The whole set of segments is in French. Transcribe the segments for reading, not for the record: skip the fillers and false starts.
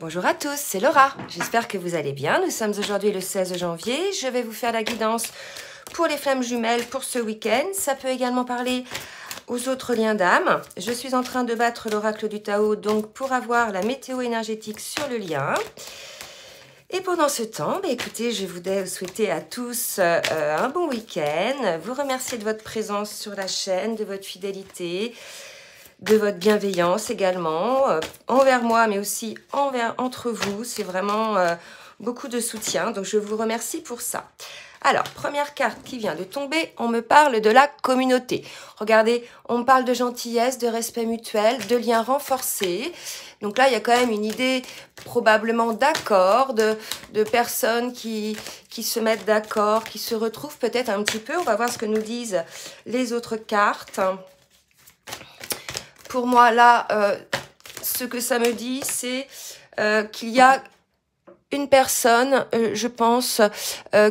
Bonjour à tous, c'est Laura. J'espère que vous allez bien. Nous sommes aujourd'hui le 16 janvier. Je vais vous faire la guidance pour les flammes jumelles pour ce week-end. Ça peut également parler aux autres liens d'âme. Je suis en train de battre l'oracle du Tao donc pour avoir la météo énergétique sur le lien. Et pendant ce temps, écoutez, je voudrais vous souhaiter à tous un bon week-end. Vous remercier de votre présence sur la chaîne, de votre fidélité, de votre bienveillance également, envers moi, mais aussi entre vous. C'est vraiment beaucoup de soutien, donc je vous remercie pour ça. Alors, première carte qui vient de tomber, on me parle de la communauté. Regardez, on me parle de gentillesse, de respect mutuel, de liens renforcés. Donc là, il y a quand même une idée probablement d'accord, de personnes qui se mettent d'accord, qui se retrouvent peut-être un petit peu. On va voir ce que nous disent les autres cartes. Pour moi, là, ce que ça me dit, c'est qu'il y a une personne, je pense,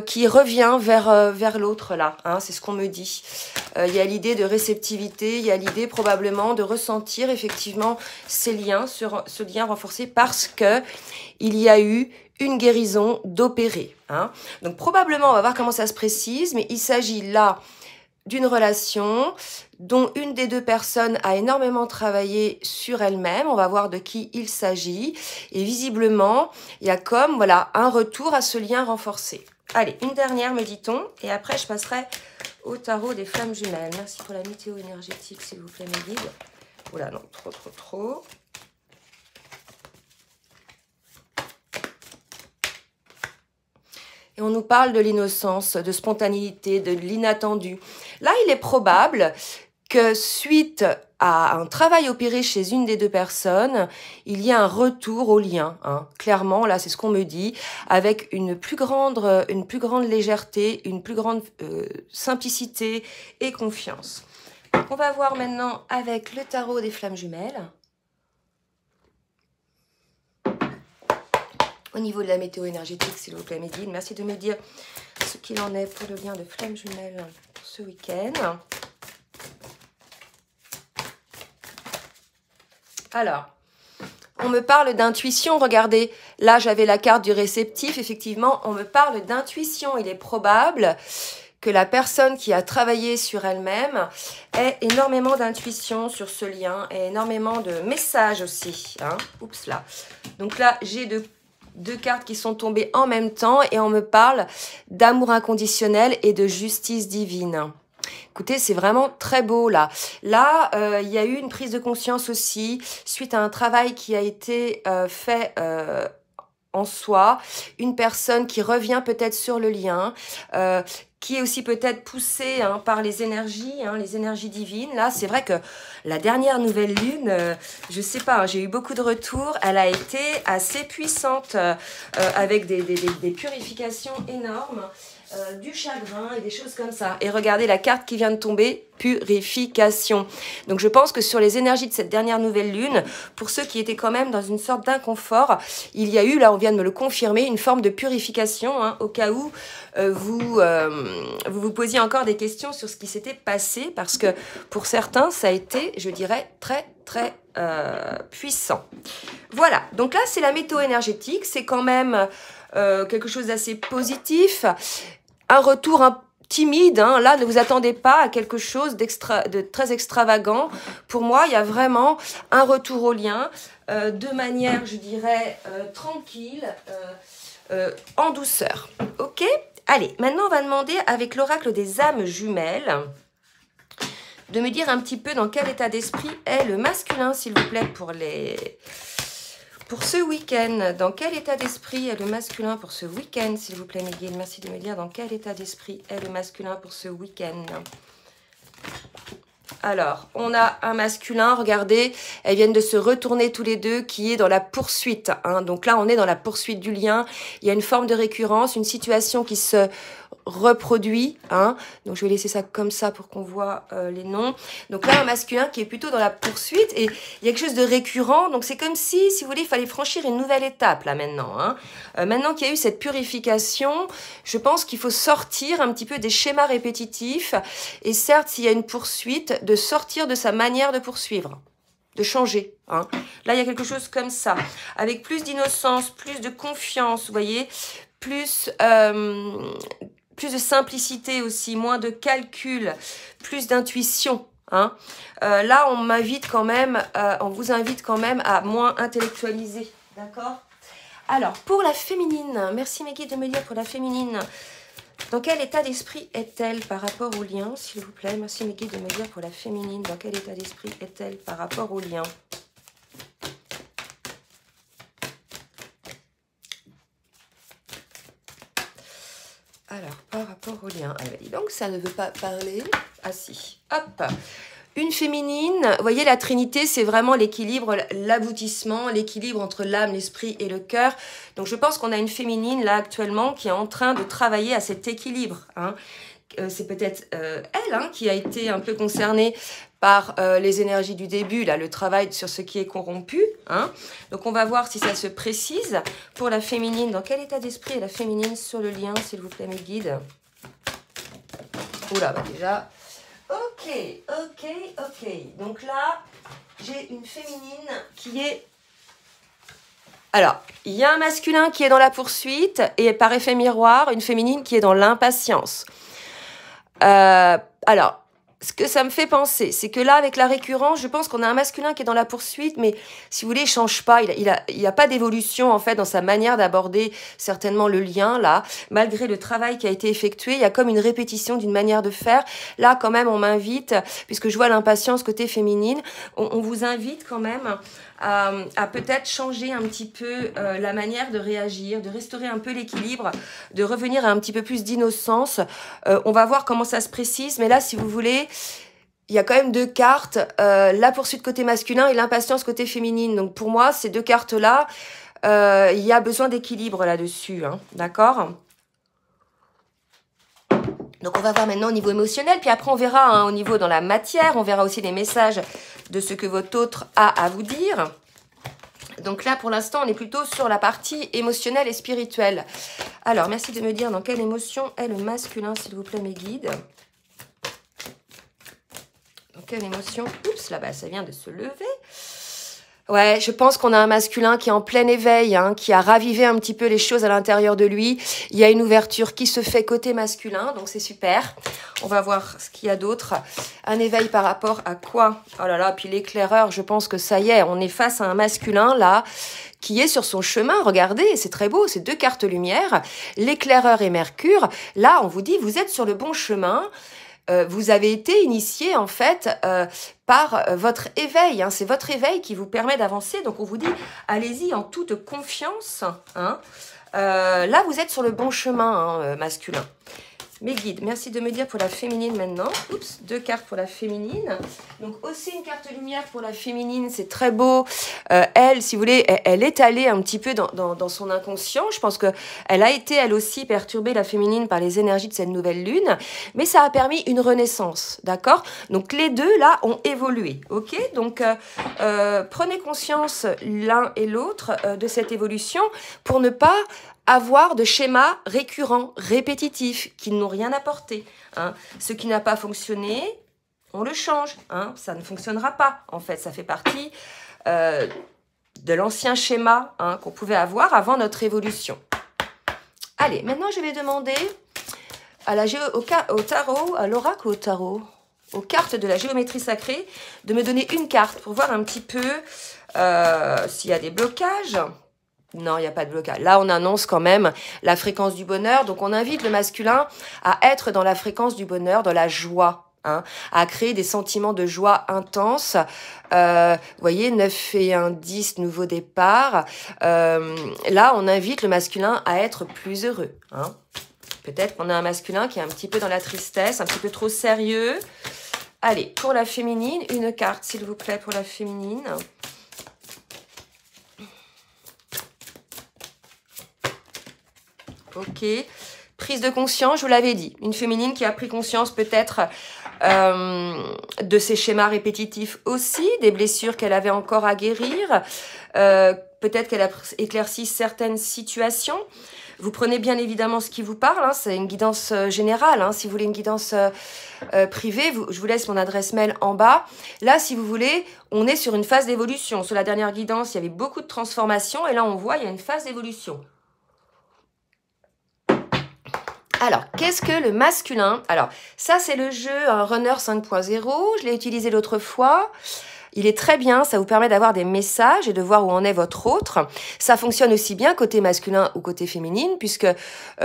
qui revient vers l'autre, là. Hein, c'est ce qu'on me dit. Il y a l'idée de réceptivité, il y a l'idée probablement de ressentir effectivement ces liens, ce lien renforcé, parce que il y a eu une guérison d'opérer. Hein. Donc probablement, on va voir comment ça se précise, mais il s'agit là d'une relation dont une des deux personnes a énormément travaillé sur elle-même. On va voir de qui il s'agit. Et visiblement, il y a comme voilà un retour à ce lien renforcé. Allez, une dernière, me dit-on. Et après, je passerai au tarot des flammes jumelles. Merci pour la météo énergétique, s'il vous plaît, mes guides. Oula, non, trop. Et on nous parle de l'innocence, de spontanéité, de l'inattendu. Là, il est probable que suite à un travail opéré chez une des deux personnes, il y a un retour au lien. Hein. Clairement, là, c'est ce qu'on me dit, avec une plus grande légèreté, une plus grande simplicité et confiance. On va voir maintenant avec le tarot des flammes jumelles. Au niveau de la météo énergétique, s'il vous plaît, mes guides, merci de me dire ce qu'il en est pour le lien de flammes jumelles pour ce week-end. Alors, on me parle d'intuition. Regardez, là, j'avais la carte du réceptif. Effectivement, on me parle d'intuition. Il est probable que la personne qui a travaillé sur elle-même ait énormément d'intuition sur ce lien et énormément de messages aussi. Hein. Oups, là. Donc là, j'ai deux cartes qui sont tombées en même temps et on me parle d'amour inconditionnel et de justice divine. Écoutez, c'est vraiment très beau là. Là, il y a eu une prise de conscience aussi suite à un travail qui a été fait en soi. Une personne qui revient peut-être sur le lien, qui est aussi peut-être poussée hein, par les énergies divines. Là, c'est vrai que la dernière nouvelle lune, je sais pas, hein, j'ai eu beaucoup de retours. Elle a été assez puissante avec des purifications énormes. Du chagrin et des choses comme ça. Et regardez la carte qui vient de tomber, purification. Donc je pense que sur les énergies de cette dernière nouvelle lune, pour ceux qui étaient quand même dans une sorte d'inconfort, il y a eu, là on vient de me le confirmer, une forme de purification, hein, au cas où vous posiez encore des questions sur ce qui s'était passé, parce que pour certains, ça a été, je dirais, très puissant. Voilà, donc là c'est la météo énergétique, c'est quand même quelque chose d'assez positif. Un retour timide, hein. Là, ne vous attendez pas à quelque chose de très extravagant. Pour moi, il y a vraiment un retour au lien de manière, je dirais, tranquille, en douceur. Ok ? Allez, maintenant, on va demander avec l'oracle des âmes jumelles de me dire un petit peu dans quel état d'esprit est le masculin, s'il vous plaît, pour ce week-end. Dans quel état d'esprit est le masculin pour ce week-end, s'il vous plaît, mes guides. Merci de me dire dans quel état d'esprit est le masculin pour ce week-end. Alors, on a un masculin, regardez, elles viennent de se retourner tous les deux, qui est dans la poursuite. Hein. Donc là, on est dans la poursuite du lien. Il y a une forme de récurrence, une situation qui se reproduit. Hein. Donc, je vais laisser ça comme ça pour qu'on voit les noms. Donc là, un masculin qui est plutôt dans la poursuite et il y a quelque chose de récurrent. Donc, c'est comme si vous voulez, il fallait franchir une nouvelle étape là maintenant. Hein. Maintenant qu'il y a eu cette purification, je pense qu'il faut sortir un petit peu des schémas répétitifs. Et certes, s'il y a une poursuite, de sortir de sa manière de poursuivre. de changer. Hein. Là, il y a quelque chose comme ça, avec plus d'innocence, plus de confiance, vous voyez, plus de simplicité aussi, moins de calcul, plus d'intuition. Hein. Là, on m'invite quand même, on vous invite quand même à moins intellectualiser, d'accord? Alors, pour la féminine, merci mes guides de me dire pour la féminine, dans quel état d'esprit est-elle par rapport au lien, s'il vous plaît? Merci mes guides de me dire pour la féminine, dans quel état d'esprit est-elle par rapport au lien? Alors, par rapport au lien, elle m'a dit donc ça ne veut pas parler. Ah si, hop. Une féminine, vous voyez la trinité, c'est vraiment l'équilibre, l'aboutissement, l'équilibre entre l'âme, l'esprit et le cœur. Donc je pense qu'on a une féminine là actuellement qui est en train de travailler à cet équilibre. Hein. C'est peut-être elle hein, qui a été un peu concernée par les énergies du début, là, le travail sur ce qui est corrompu. Hein. Donc on va voir si ça se précise. Pour la féminine, dans quel état d'esprit est la féminine sur le lien, s'il vous plaît mes guides? Oula, bah déjà... Ok. Donc là, j'ai une féminine qui est... Alors, il y a un masculin qui est dans la poursuite et par effet miroir, une féminine qui est dans l'impatience. Alors, ce que ça me fait penser, c'est que là, avec la récurrence, je pense qu'on a un masculin qui est dans la poursuite, mais si vous voulez, il change pas. Il a pas d'évolution, en fait, dans sa manière d'aborder certainement le lien, là. Malgré le travail qui a été effectué, il y a comme une répétition d'une manière de faire. Là, quand même, on m'invite, puisque je vois l'impatience côté féminine, on vous invite quand même à peut-être changer un petit peu la manière de réagir, de restaurer un peu l'équilibre, de revenir à un petit peu plus d'innocence. On va voir comment ça se précise, mais là, si vous voulez, il y a quand même deux cartes, la poursuite côté masculin et l'impatience côté féminine. Donc pour moi, ces deux cartes-là, il y a besoin d'équilibre là-dessus, hein, d'accord ? Donc on va voir maintenant au niveau émotionnel, puis après on verra hein, au niveau dans la matière, on verra aussi les messages de ce que votre autre a à vous dire. Donc là pour l'instant on est plutôt sur la partie émotionnelle et spirituelle. Alors merci de me dire dans quelle émotion est le masculin s'il vous plaît mes guides. Dans quelle émotion? Oups là-bas ça vient de se lever. Ouais, je pense qu'on a un masculin qui est en plein éveil, hein, qui a ravivé un petit peu les choses à l'intérieur de lui. Il y a une ouverture qui se fait côté masculin, donc c'est super. On va voir ce qu'il y a d'autre. Un éveil par rapport à quoi? Oh là là, puis l'éclaireur, je pense que ça y est, on est face à un masculin là, qui est sur son chemin. Regardez, c'est très beau, c'est deux cartes lumière. L'éclaireur et Mercure. Là, on vous dit, vous êtes sur le bon chemin. Vous avez été initié en fait par votre éveil. Hein. C'est votre éveil qui vous permet d'avancer. Donc on vous dit, allez-y en toute confiance. Hein. Là, vous êtes sur le bon chemin hein, masculin. Mes guides, merci de me dire pour la féminine maintenant. Oups, deux cartes pour la féminine. Donc aussi une carte lumière pour la féminine, c'est très beau. Elle, si vous voulez, elle est allée un petit peu dans son inconscient. Je pense qu'elle a été, elle aussi, perturbée, la féminine, par les énergies de cette nouvelle lune. Mais ça a permis une renaissance, d'accord? Donc les deux, là, ont évolué, ok? Donc prenez conscience l'un et l'autre de cette évolution pour ne pas avoir de schémas récurrents, répétitifs, qui n'ont rien apporté. Hein. Ce qui n'a pas fonctionné, on le change. Hein. Ça ne fonctionnera pas. En fait, ça fait partie de l'ancien schéma hein, qu'on pouvait avoir avant notre évolution. Allez, maintenant, je vais demander au tarot, à l'oracle ou au tarot, aux cartes de la géométrie sacrée, de me donner une carte pour voir un petit peu s'il y a des blocages. Non, il n'y a pas de blocage. Là, on annonce quand même la fréquence du bonheur. Donc, on invite le masculin à être dans la fréquence du bonheur, dans la joie, hein, à créer des sentiments de joie intenses. Vous voyez, 9 et 1, 10, nouveau départ. Là, on invite le masculin à être plus heureux. Hein. Peut-être qu'on a un masculin qui est un petit peu dans la tristesse, un petit peu trop sérieux. Allez, pour la féminine, une carte, s'il vous plaît, pour la féminine. Ok, prise de conscience, je vous l'avais dit. Une féminine qui a pris conscience peut-être de ses schémas répétitifs aussi, des blessures qu'elle avait encore à guérir. Peut-être qu'elle a éclairci certaines situations. Vous prenez bien évidemment ce qui vous parle, hein, c'est une guidance générale. Hein. Si vous voulez une guidance privée, je vous laisse mon adresse mail en bas. Là, si vous voulez, on est sur une phase d'évolution. Sur la dernière guidance, il y avait beaucoup de transformations et là, on voit, il y a une phase d'évolution. Alors, qu'est-ce que le masculin? Alors, ça, c'est le jeu Runner 5.0. Je l'ai utilisé l'autre fois. Il est très bien, ça vous permet d'avoir des messages et de voir où en est votre autre. Ça fonctionne aussi bien côté masculin ou côté féminine, puisque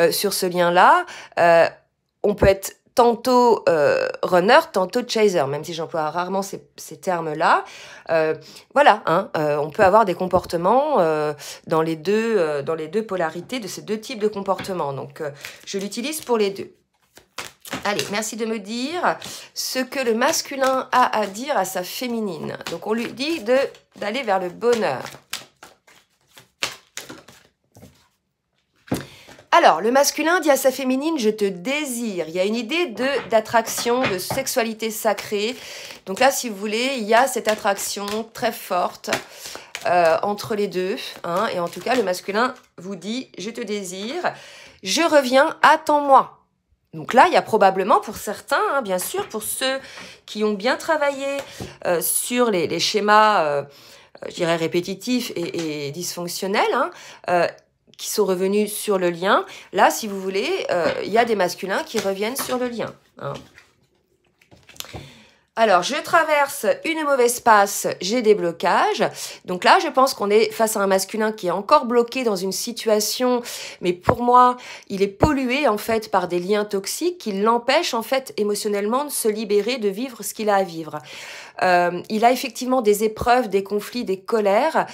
sur ce lien-là, on peut être tantôt runner, tantôt chaser, même si j'emploie rarement ces termes-là. Voilà, hein, on peut avoir des comportements dans les deux polarités de ces deux types de comportements. Donc, je l'utilise pour les deux. Allez, merci de me dire ce que le masculin a à dire à sa féminine. Donc, on lui dit d'aller vers le bonheur. Alors, le masculin dit à sa féminine, je te désire. Il y a une idée d'attraction, de sexualité sacrée. Donc là, si vous voulez, il y a cette attraction très forte entre les deux. Hein, et en tout cas, le masculin vous dit, je te désire, je reviens, attends-moi. Donc là, il y a probablement pour certains, hein, bien sûr, pour ceux qui ont bien travaillé sur les schémas, je dirais, répétitifs et dysfonctionnels, hein, qui sont revenus sur le lien. Là, si vous voulez, il y a des masculins qui reviennent sur le lien. Hein. Alors, je traverse une mauvaise passe, j'ai des blocages. Donc là, je pense qu'on est face à un masculin qui est encore bloqué dans une situation, mais pour moi, il est pollué en fait par des liens toxiques qui l'empêchent en fait émotionnellement de se libérer, de vivre ce qu'il a à vivre. Il a effectivement des épreuves, des conflits, des colères.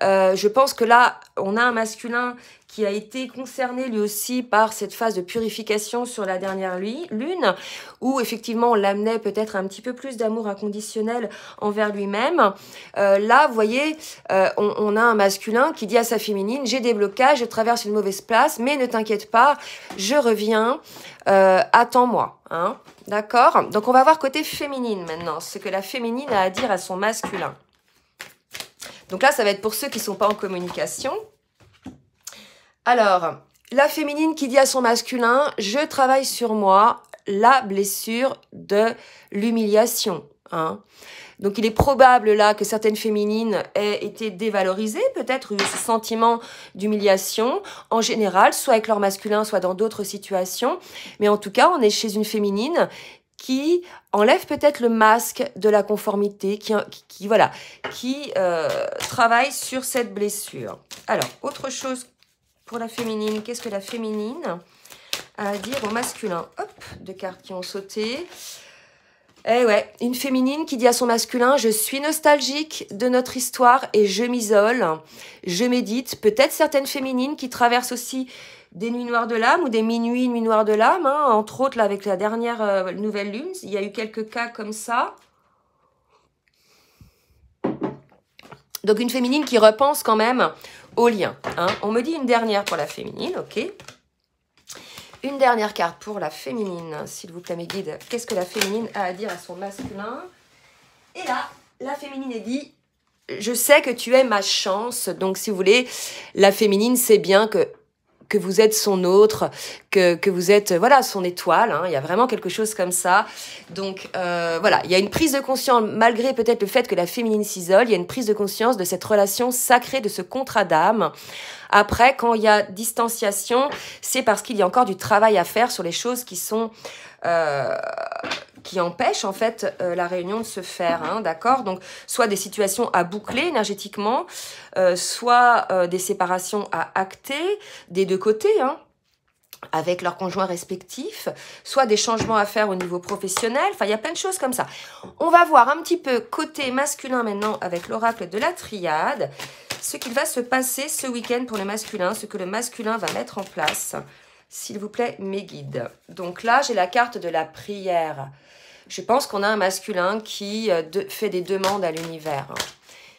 Je pense que là, on a un masculin qui a été concerné lui aussi par cette phase de purification sur la dernière lune, où effectivement on l'amenait peut-être un petit peu plus d'amour inconditionnel envers lui-même. Là, vous voyez, on a un masculin qui dit à sa féminine, j'ai des blocages, je traverse une mauvaise place, mais ne t'inquiète pas, je reviens, attends-moi. Hein, d'accord? Donc on va voir côté féminine maintenant, ce que la féminine a à dire à son masculin. Donc là, ça va être pour ceux qui ne sont pas en communication. Alors, la féminine qui dit à son masculin, je travaille sur moi, la blessure de l'humiliation. Hein. Donc, il est probable là que certaines féminines aient été dévalorisées, peut-être eu ce sentiment d'humiliation, en général, soit avec leur masculin, soit dans d'autres situations. Mais en tout cas, on est chez une féminine qui enlève peut-être le masque de la conformité, qui travaille sur cette blessure. Alors, autre chose pour la féminine, qu'est-ce que la féminine a à dire au masculin? Hop, deux cartes qui ont sauté. Eh ouais, une féminine qui dit à son masculin, je suis nostalgique de notre histoire et je m'isole, je médite. Peut-être certaines féminines qui traversent aussi des nuits noires de l'âme ou des minuits, nuits noires de l'âme, hein, entre autres là, avec la dernière nouvelle lune, il y a eu quelques cas comme ça. Donc une féminine qui repense quand même au lien. Hein. On me dit une dernière pour la féminine, ok. Une dernière carte pour la féminine, s'il vous plaît mes guides. Qu'est-ce que la féminine a à dire à son masculin? Et là, la féminine est dit, je sais que tu es ma chance. Donc si vous voulez, la féminine sait bien que vous êtes son autre, que vous êtes voilà son étoile, hein, il y a vraiment quelque chose comme ça. Donc voilà, il y a une prise de conscience, malgré peut-être le fait que la féminine s'isole, il y a une prise de conscience de cette relation sacrée, de ce contrat d'âme. Après, quand il y a distanciation, c'est parce qu'il y a encore du travail à faire sur les choses qui sont qui empêchent en fait la réunion de se faire, hein, d'accord? Donc, soit des situations à boucler énergétiquement, soit des séparations à acter des deux côtés, hein, avec leurs conjoints respectifs, soit des changements à faire au niveau professionnel, enfin, il y a plein de choses comme ça. On va voir un petit peu côté masculin maintenant avec l'oracle de la triade, ce qu'il va se passer ce week-end pour le masculin, ce que le masculin va mettre en place. S'il vous plaît, mes guides. Donc là, j'ai la carte de la prière. Je pense qu'on a un masculin qui fait des demandes à l'univers.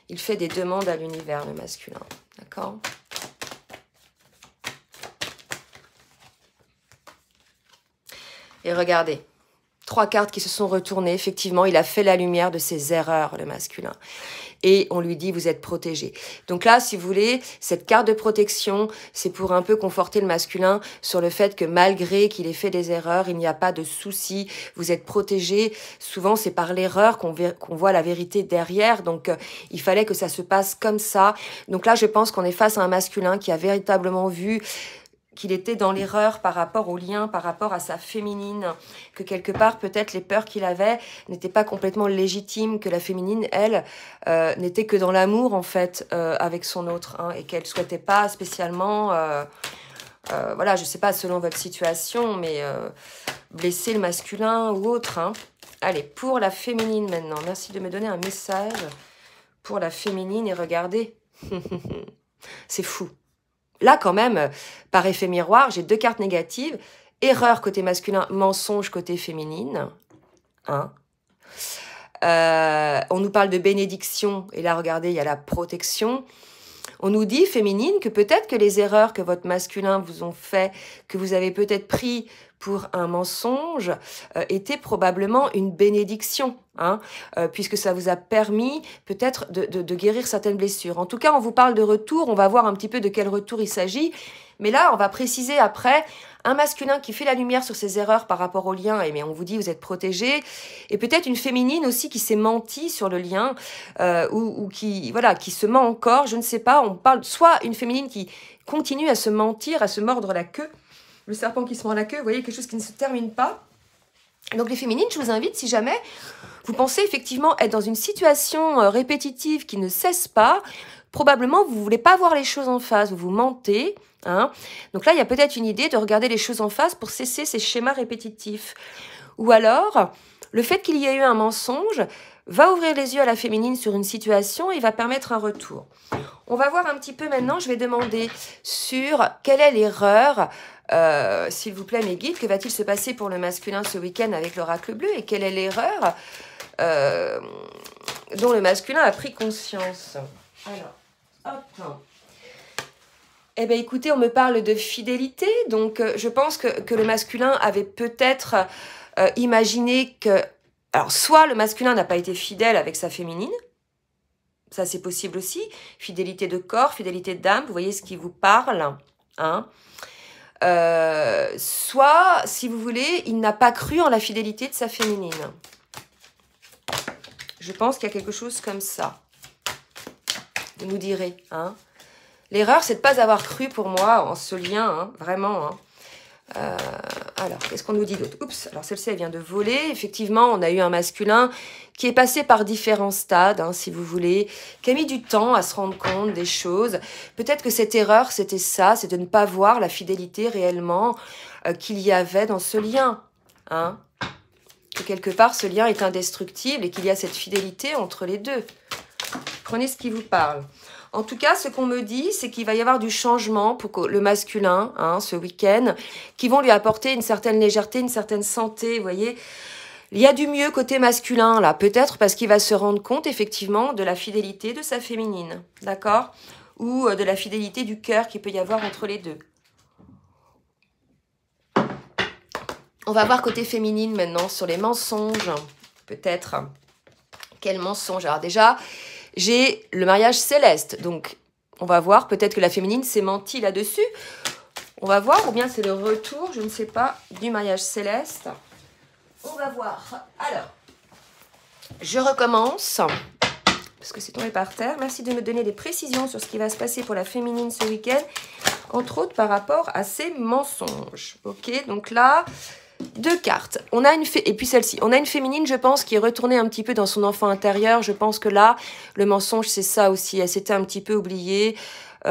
Il fait des demandes à l'univers, le masculin. D'accord ? Et regardez, 3 cartes qui se sont retournées. Effectivement, il a fait la lumière de ses erreurs, le masculin. et on lui dit vous êtes protégé. Donc là, si vous voulez, cette carte de protection, c'est pour un peu conforter le masculin sur le fait que malgré qu'il ait fait des erreurs, il n'y a pas de souci, vous êtes protégé. Souvent, c'est par l'erreur qu'on voit la vérité derrière, donc il fallait que ça se passe comme ça. Donc là, je pense qu'on est face à un masculin qui a véritablement vu qu'il était dans l'erreur par rapport au lien, par rapport à sa féminine, que quelque part, peut-être, les peurs qu'il avait n'étaient pas complètement légitimes, que la féminine, elle, n'était que dans l'amour, en fait, avec son autre, hein, et qu'elle souhaitait pas spécialement, voilà, je sais pas, selon votre situation, mais blesser le masculin ou autre, hein. Allez, pour la féminine maintenant, merci de me donner un message pour la féminine, et regardez, c'est fou. Là, quand même, par effet miroir, j'ai 2 cartes négatives. Erreur côté masculin, mensonge côté féminine. Hein. On nous parle de bénédiction. Et là, regardez, il y a la protection. On nous dit, féminine, que peut-être que les erreurs que votre masculin vous ont fait, que vous avez peut-être pris pour un mensonge, étaient probablement une bénédiction, hein, puisque ça vous a permis peut-être de guérir certaines blessures. En tout cas, on vous parle de retour, on va voir un petit peu de quel retour il s'agit, mais là, on va préciser après, un masculin qui fait la lumière sur ses erreurs par rapport au lien, et mais on vous dit vous êtes protégé, et peut-être une féminine aussi qui s'est menti sur le lien, ou qui, voilà, qui se ment encore, je ne sais pas, on parle soit une féminine qui continue à se mentir, à se mordre la queue, le serpent qui se mord la queue, vous voyez, quelque chose qui ne se termine pas. Donc les féminines, je vous invite, si jamais vous pensez effectivement être dans une situation répétitive qui ne cesse pas, probablement vous ne voulez pas voir les choses en face, vous mentez. Hein. Donc là, il y a peut-être une idée de regarder les choses en face pour cesser ces schémas répétitifs. Ou alors, le fait qu'il y ait eu un mensonge va ouvrir les yeux à la féminine sur une situation et va permettre un retour. On va voir un petit peu maintenant, je vais demander sur quelle est l'erreur, s'il vous plaît mes guides, que va-t-il se passer pour le masculin ce week-end avec l'oracle bleu et quelle est l'erreur dont le masculin a pris conscience. Alors, hop. Eh bien écoutez, on me parle de fidélité, donc je pense que le masculin avait peut-être imaginé que... Alors, soit le masculin n'a pas été fidèle avec sa féminine, ça c'est possible aussi, fidélité de corps, fidélité d'âme, vous voyez ce qui vous parle, hein. Soit, si vous voulez, il n'a pas cru en la fidélité de sa féminine. Je pense qu'il y a quelque chose comme ça. Vous nous direz, hein. L'erreur, c'est de ne pas avoir cru pour moi en ce lien, hein, vraiment, hein. Alors, qu'est-ce qu'on nous dit d'autre? Oups, alors celle-ci, elle vient de voler. Effectivement, on a eu un masculin qui est passé par différents stades, hein, si vous voulez, qui a mis du temps à se rendre compte des choses. Peut-être que cette erreur, c'était ça, c'est de ne pas voir la fidélité réellement qu'il y avait dans ce lien. Hein. Que quelque part, ce lien est indestructible et qu'il y a cette fidélité entre les deux. Prenez ce qui vous parle. En tout cas, ce qu'on me dit, c'est qu'il va y avoir du changement pour le masculin, hein, ce week-end, qui vont lui apporter une certaine légèreté, une certaine santé, vous voyez. Il y a du mieux côté masculin, là, peut-être parce qu'il va se rendre compte, effectivement, de la fidélité de sa féminine, d'accord? Ou de la fidélité du cœur qu'il peut y avoir entre les deux. On va voir côté féminine maintenant, sur les mensonges, peut-être. Quel mensonge? Alors déjà... J'ai le mariage céleste, donc on va voir, peut-être que la féminine s'est menti là-dessus. On va voir, ou bien c'est le retour, je ne sais pas, du mariage céleste. On va voir. Alors, je recommence, parce que c'est tombé par terre. Merci de me donner des précisions sur ce qui va se passer pour la féminine ce week-end, entre autres par rapport à ces mensonges. Ok, donc là... 2 cartes. On a et puis celle-ci. On a une féminine, je pense, qui est retournée un petit peu dans son enfant intérieur. Je pense que là, le mensonge, c'est ça aussi. Elle s'était un petit peu oubliée. Il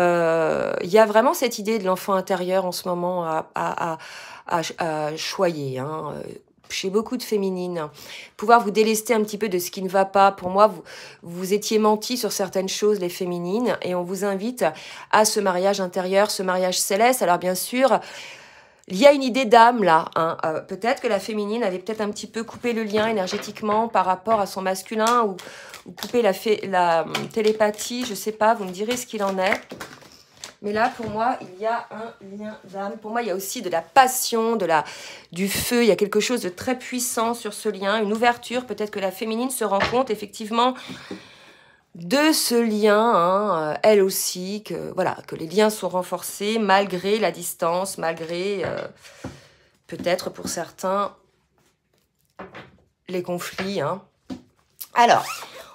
y a vraiment cette idée de l'enfant intérieur en ce moment à choyer, hein, chez beaucoup de féminines. Pouvoir vous délester un petit peu de ce qui ne va pas. Pour moi, vous étiez menti sur certaines choses, les féminines, et on vous invite à ce mariage intérieur, ce mariage céleste. Alors bien sûr... Il y a une idée d'âme là, hein. Peut-être que la féminine avait peut-être un petit peu coupé le lien énergétiquement par rapport à son masculin ou coupé la télépathie, je sais pas, vous me direz ce qu'il en est. Mais là, pour moi, il y a un lien d'âme. Pour moi, il y a aussi de la passion, du feu, il y a quelque chose de très puissant sur ce lien, une ouverture. Peut-être que la féminine se rend compte effectivement de ce lien, hein, elle aussi, que voilà, que les liens sont renforcés malgré la distance, malgré peut-être pour certains les conflits. Hein. Alors,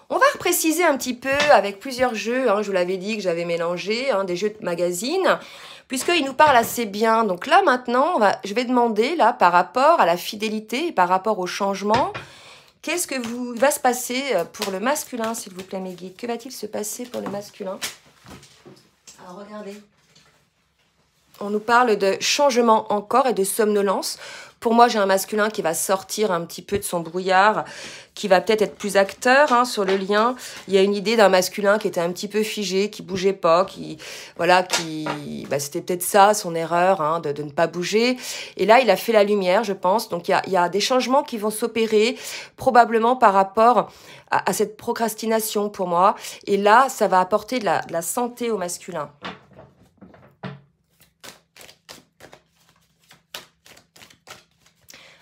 on va repréciser un petit peu avec plusieurs jeux. Hein, je vous l'avais dit que j'avais mélangé des jeux de magazine, puisqu'ils nous parlent assez bien. Donc là, maintenant, je vais demander, là, par rapport à la fidélité et par rapport au changement, qu'est-ce que va se passer pour le masculin, s'il vous plaît, mes guides? Que va-t-il se passer pour le masculin? Alors, regardez. On nous parle de changement encore et de somnolence. Pour moi, j'ai un masculin qui va sortir un petit peu de son brouillard, qui va peut-être être plus acteur hein, sur le lien. Il y a une idée d'un masculin qui était un petit peu figé, qui bougeait pas, c'était peut-être ça son erreur hein, de ne pas bouger. Et là, il a fait la lumière, je pense. Donc, il y a des changements qui vont s'opérer, probablement par rapport à cette procrastination pour moi. Et là, ça va apporter de la santé au masculin.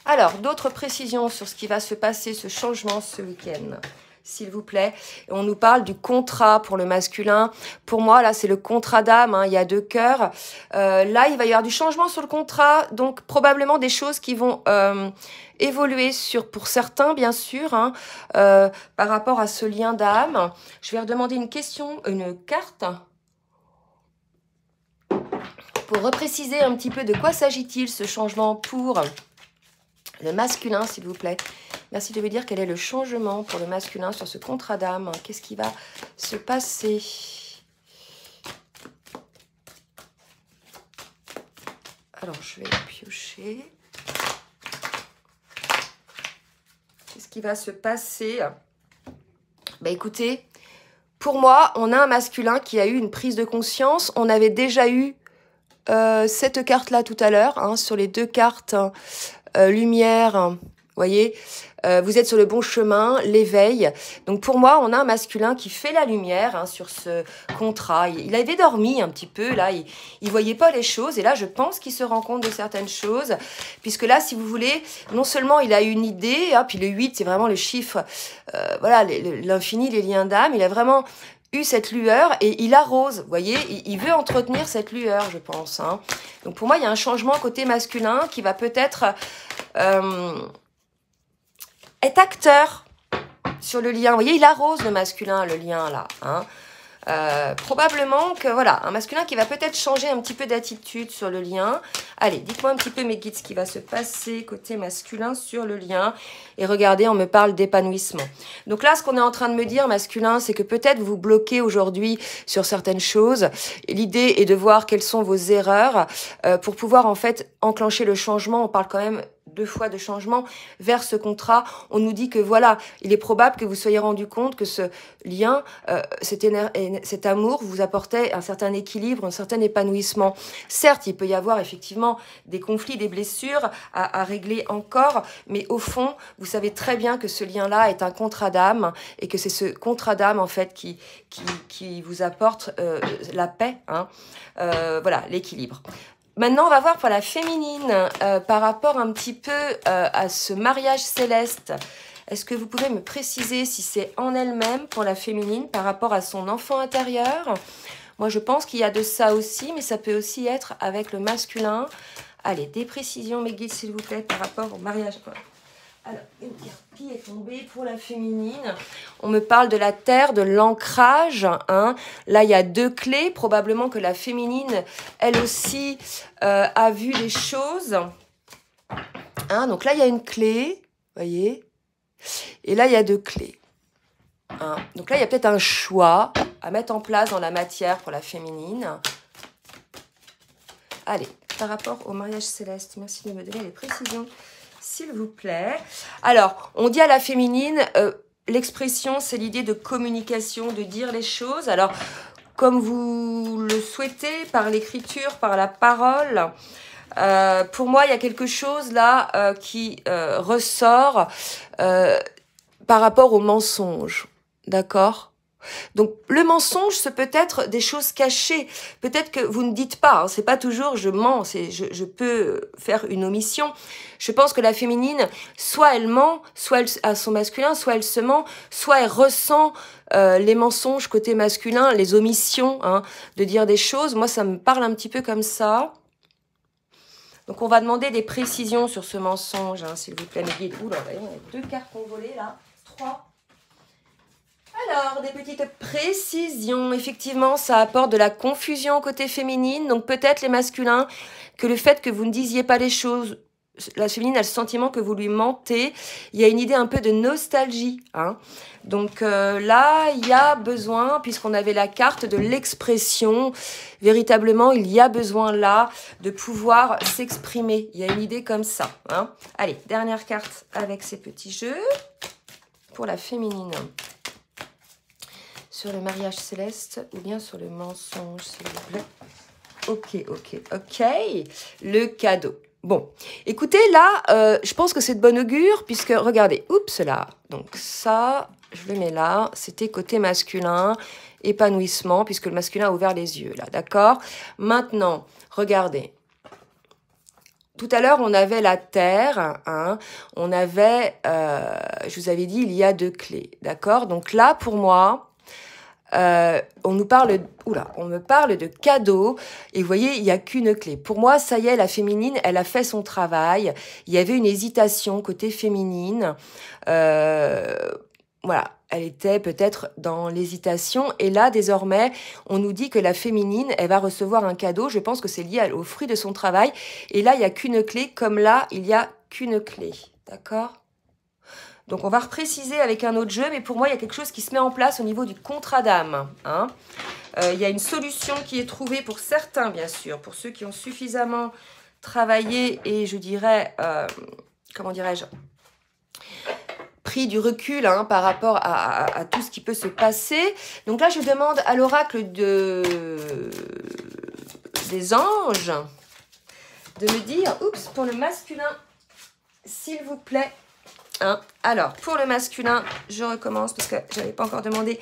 Alors, d'autres précisions sur ce qui va se passer, ce changement ce week-end, s'il vous plaît. On nous parle du contrat pour le masculin. Pour moi, là, c'est le contrat d'âme. Hein, il y a 2 cœurs. Là, il va y avoir du changement sur le contrat. Donc, probablement des choses qui vont évoluer pour certains, bien sûr, hein, par rapport à ce lien d'âme. Je vais redemander une carte. Pour repréciser un petit peu de quoi s'agit-il, ce changement pour... le masculin, s'il vous plaît. Merci de me dire quel est le changement pour le masculin sur ce contrat d'âme. Qu'est-ce qui va se passer? Alors, je vais piocher. Qu'est-ce qui va se passer? Bah, écoutez, pour moi, on a un masculin qui a eu une prise de conscience. On avait déjà eu cette carte-là tout à l'heure, hein, sur les 2 cartes... lumière, vous voyez, vous êtes sur le bon chemin, l'éveil. Donc pour moi, on a un masculin qui fait la lumière hein, sur ce contrat. Il avait dormi un petit peu, là, il voyait pas les choses. Et là, je pense qu'il se rend compte de certaines choses. Puisque là, si vous voulez, non seulement il a une idée, hein, puis le 8, c'est vraiment le chiffre, voilà, l'infini, les liens d'âme. Il a vraiment... eu cette lueur et il arrose, vous voyez, il veut entretenir cette lueur, je pense. Hein. Donc pour moi, il y a un changement côté masculin qui va peut-être être acteur sur le lien. Vous voyez, il arrose le masculin, le lien là. Hein. Probablement que, voilà, un masculin qui va peut-être changer un petit peu d'attitude sur le lien. Allez, dites-moi un petit peu, mes guides, ce qui va se passer côté masculin sur le lien. Et regardez, on me parle d'épanouissement. Donc là, ce qu'on est en train de me dire, masculin, c'est que peut-être vous vous bloquez aujourd'hui sur certaines choses. L'idée est de voir quelles sont vos erreurs pour pouvoir, en fait, enclencher le changement. On parle quand même 2 fois de changement vers ce contrat. On nous dit que voilà, il est probable que vous soyez rendu compte que ce lien, cet amour vous apportait un certain équilibre, un certain épanouissement. Certes, il peut y avoir effectivement des conflits, des blessures à régler encore, mais au fond, vous savez très bien que ce lien-là est un contrat d'âme et que c'est ce contrat d'âme en fait qui vous apporte la paix, hein, voilà, l'équilibre. Maintenant, on va voir pour la féminine, par rapport un petit peu à ce mariage céleste. Est-ce que vous pouvez me préciser si c'est en elle-même pour la féminine par rapport à son enfant intérieur? Moi, je pense qu'il y a de ça aussi, mais ça peut aussi être avec le masculin. Allez, des précisions, mes guides, s'il vous plaît, par rapport au mariage. Alors, une carte qui est tombée pour la féminine. On me parle de la terre, de l'ancrage. Hein. Là, il y a 2 clés. Probablement que la féminine, elle aussi, a vu des choses. Hein. Donc là, il y a une clé. Vous voyez? Et là, il y a 2 clés. Hein. Donc là, il y a peut-être un choix à mettre en place dans la matière pour la féminine. Allez, par rapport au mariage céleste. Merci de me donner les précisions. S'il vous plaît. Alors, on dit à la féminine, l'expression, c'est l'idée de communication, de dire les choses. Alors, comme vous le souhaitez, par l'écriture, par la parole, pour moi, il y a quelque chose là qui ressort par rapport au mensonge. D'accord ? Donc, le mensonge, c'est peut-être des choses cachées. Peut-être que vous ne dites pas. Hein, c'est pas toujours je mens. Je peux faire une omission. Je pense que la féminine, soit elle ment, soit elle à son masculin, soit elle se ment, soit elle ressent les mensonges côté masculin, les omissions, hein, de dire des choses. Moi, ça me parle un petit peu comme ça. Donc, on va demander des précisions sur ce mensonge, hein, s'il vous plaît, mes guides. Oula, voyons, il y a 2 cartes qui ont volé, là. 3. Alors, des petites précisions. Effectivement, ça apporte de la confusion côté féminine. Donc, peut-être les masculins, que le fait que vous ne disiez pas les choses, la féminine a le sentiment que vous lui mentez. Il y a une idée un peu de nostalgie. Hein. Donc là, il y a besoin, puisqu'on avait la carte de l'expression, véritablement, il y a besoin là de pouvoir s'exprimer. Il y a une idée comme ça. Hein. Allez, dernière carte avec ces petits jeux pour la féminine. Sur le mariage céleste ou bien sur le mensonge, s'il vous plaît. Ok. Le cadeau. Bon, écoutez, là, je pense que c'est de bon augure, puisque, regardez, oups, là. Donc ça, je le mets là. C'était côté masculin, épanouissement, puisque le masculin a ouvert les yeux, là, d'accord? Maintenant, regardez. Tout à l'heure, on avait la terre, hein, on avait, je vous avais dit, il y a 2 clés, d'accord? Donc là, pour moi... on me parle de cadeaux et vous voyez, il n'y a qu'une clé. Pour moi, ça y est, la féminine, elle a fait son travail. Il y avait une hésitation côté féminine. Voilà, elle était peut-être dans l'hésitation. Et là, désormais, on nous dit que la féminine, elle va recevoir un cadeau. Je pense que c'est lié au fruit de son travail. Et là, il n'y a qu'une clé, comme là, il n'y a qu'une clé. D'accord ? Donc, on va repréciser avec un autre jeu, mais pour moi, il y a quelque chose qui se met en place au niveau du contrat d'âme. Hein. Il y a une solution qui est trouvée pour certains, bien sûr, pour ceux qui ont suffisamment travaillé et, je dirais, comment dirais-je, pris du recul hein, par rapport à tout ce qui peut se passer. Donc là, je demande à l'oracle des anges de me dire, oups, pour le masculin, s'il vous plaît. Hein. Alors, pour le masculin, je recommence parce que je n'avais pas encore demandé.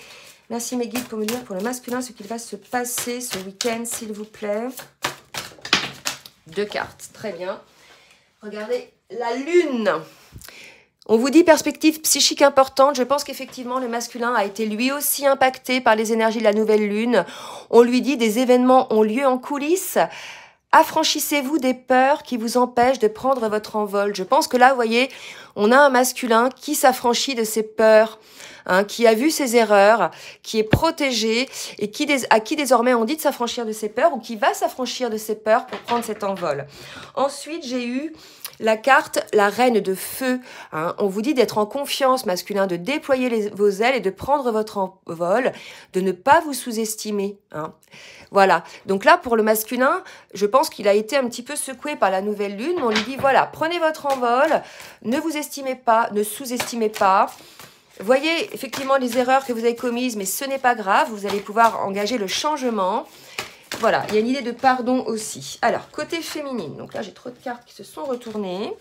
Merci mes guides pour me dire pour le masculin ce qu'il va se passer ce week-end, s'il vous plaît. 2 cartes, très bien. Regardez, la lune. On vous dit perspective psychique importante. Je pense qu'effectivement, le masculin a été lui aussi impacté par les énergies de la nouvelle lune. On lui dit des événements ont lieu en coulisses. Affranchissez-vous des peurs qui vous empêchent de prendre votre envol. Je pense que là, vous voyez, on a un masculin qui s'affranchit de ses peurs, hein, qui a vu ses erreurs, qui est protégé et à qui désormais on dit de s'affranchir de ses peurs ou qui va s'affranchir de ses peurs pour prendre cet envol. Ensuite, j'ai eu la carte, la reine de feu. Hein. On vous dit d'être en confiance masculin, de déployer vos ailes et de prendre votre envol, de ne pas vous sous-estimer. Hein. Voilà. Donc là, pour le masculin, je pense qu'il a été un petit peu secoué par la nouvelle lune. On lui dit, voilà, prenez votre envol, ne vous estimez pas, ne sous-estimez pas. Voyez effectivement les erreurs que vous avez commises, mais ce n'est pas grave. Vous allez pouvoir engager le changement. Voilà, il y a une idée de pardon aussi. Alors, côté féminine. Donc là, j'ai trop de cartes qui se sont retournées.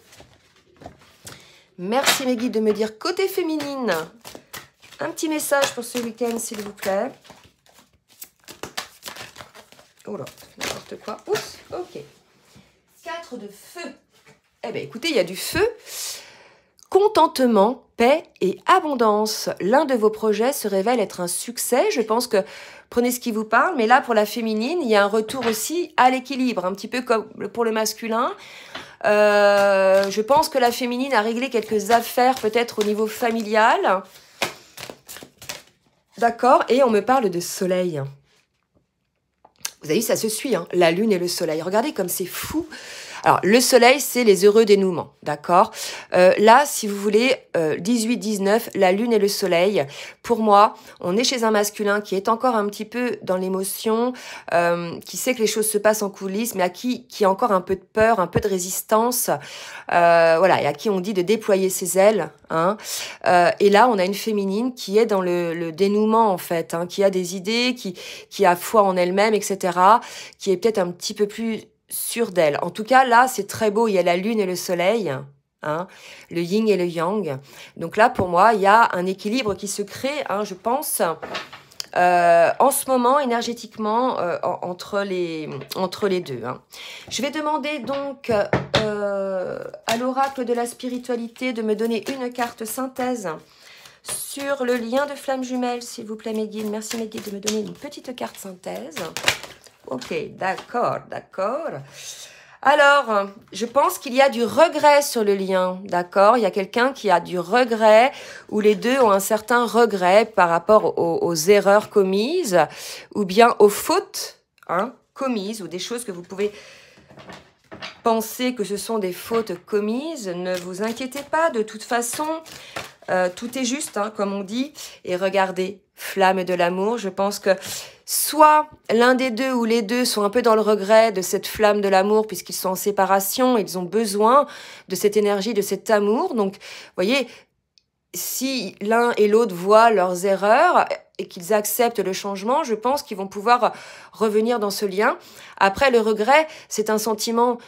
Merci mes guides de me dire côté féminine. Un petit message pour ce week-end, s'il vous plaît. Oh là, n'importe quoi. Oups, ok. 4 de feu. Eh bien, écoutez, il y a du feu. Contentement, paix et abondance. L'un de vos projets se révèle être un succès. Je pense que prenez ce qui vous parle. Mais là, pour la féminine, il y a un retour aussi à l'équilibre. Un petit peu comme pour le masculin. Je pense que la féminine a réglé quelques affaires peut-être au niveau familial. D'accord. Et on me parle de soleil. Vous avez vu, ça se suit, hein, la lune et le soleil. Regardez comme c'est fou. Alors, le soleil, c'est les heureux dénouements, d'accord? Là, si vous voulez, 18-19, la lune et le soleil, pour moi, on est chez un masculin qui est encore un petit peu dans l'émotion, qui sait que les choses se passent en coulisses, mais à qui a encore un peu de peur, un peu de résistance, voilà, et à qui on dit de déployer ses ailes. Hein. Et là, on a une féminine qui est dans le dénouement, en fait, hein, qui a des idées, qui a foi en elle-même, etc., qui est peut-être un petit peu plus sûre d'elle. En tout cas, là, c'est très beau. Il y a la lune et le soleil, hein, le yin et le yang. Donc là, pour moi, il y a un équilibre qui se crée, hein, je pense. en ce moment, énergétiquement, entre les deux. Hein. Je vais demander donc à l'oracle de la spiritualité de me donner une carte synthèse sur le lien de flamme jumelle, s'il vous plaît, mes guides. Merci, mes guides, de me donner une petite carte synthèse. Ok, d'accord, d'accord. Alors, je pense qu'il y a du regret sur le lien, d'accord? Il y a quelqu'un qui a du regret, ou les deux ont un certain regret par rapport aux erreurs commises, ou bien aux fautes commises, ou des choses que vous pouvez penser que ce sont des fautes commises. Ne vous inquiétez pas, de toute façon, tout est juste, comme on dit. Et regardez, flamme de l'amour, je pense que soit l'un des deux ou les deux sont un peu dans le regret de cette flamme de l'amour puisqu'ils sont en séparation, ils ont besoin de cette énergie, de cet amour. Donc, vous voyez, si l'un et l'autre voient leurs erreurs et qu'ils acceptent le changement, je pense qu'ils vont pouvoir revenir dans ce lien. Après, le regret, c'est un sentiment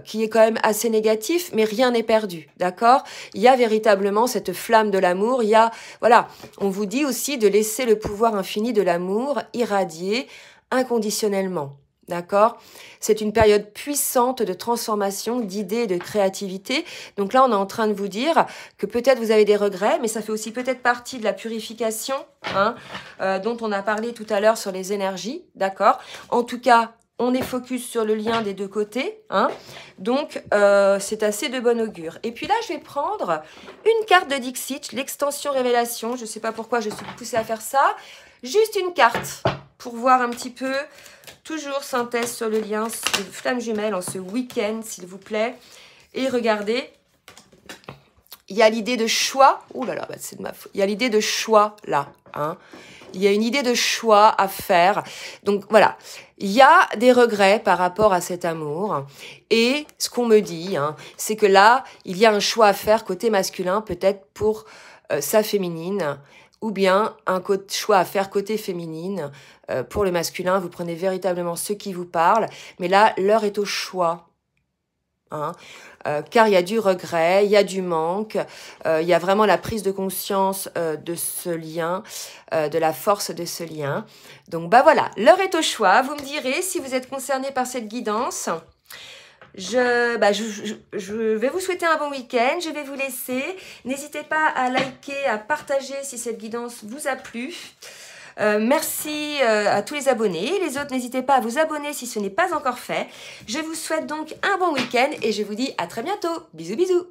qui est quand même assez négatif, mais rien n'est perdu, d'accord? Il y a véritablement cette flamme de l'amour. Il y a, voilà, on vous dit aussi de laisser le pouvoir infini de l'amour irradier inconditionnellement. D'accord? C'est une période puissante de transformation, d'idées et de créativité. Donc là, on est en train de vous dire que peut-être vous avez des regrets, mais ça fait aussi peut-être partie de la purification dont on a parlé tout à l'heure sur les énergies. D'accord? En tout cas, on est focus sur le lien des deux côtés. Donc, c'est assez de bon augure. Et puis là, je vais prendre une carte de Dixit, l'extension révélation. Je ne sais pas pourquoi je suis poussée à faire ça. Juste une carte pour voir un petit peu. Toujours synthèse sur le lien de flamme jumelle en ce week-end, s'il vous plaît. Et regardez, il y a l'idée de choix. Ouh là là, c'est de ma faute. Il y a l'idée de choix là. Il y a une idée de choix à faire. Donc voilà, il y a des regrets par rapport à cet amour. Et ce qu'on me dit, c'est que là, il y a un choix à faire côté masculin, peut-être pour sa féminine. Ou bien un choix à faire côté féminine. Pour le masculin, vous prenez véritablement ce qui vous parle. Mais là, l'heure est au choix. Car il y a du regret, il y a du manque. Il y a vraiment la prise de conscience de ce lien, de la force de ce lien. Donc, bah voilà, l'heure est au choix. Vous me direz si vous êtes concerné par cette guidance. Je vais vous souhaiter un bon week-end, je vais vous laisser. N'hésitez pas à liker, à partager si cette guidance vous a plu. Merci à tous les abonnés. Les autres, n'hésitez pas à vous abonner si ce n'est pas encore fait. Je vous souhaite donc un bon week-end et je vous dis à très bientôt. Bisous, bisous.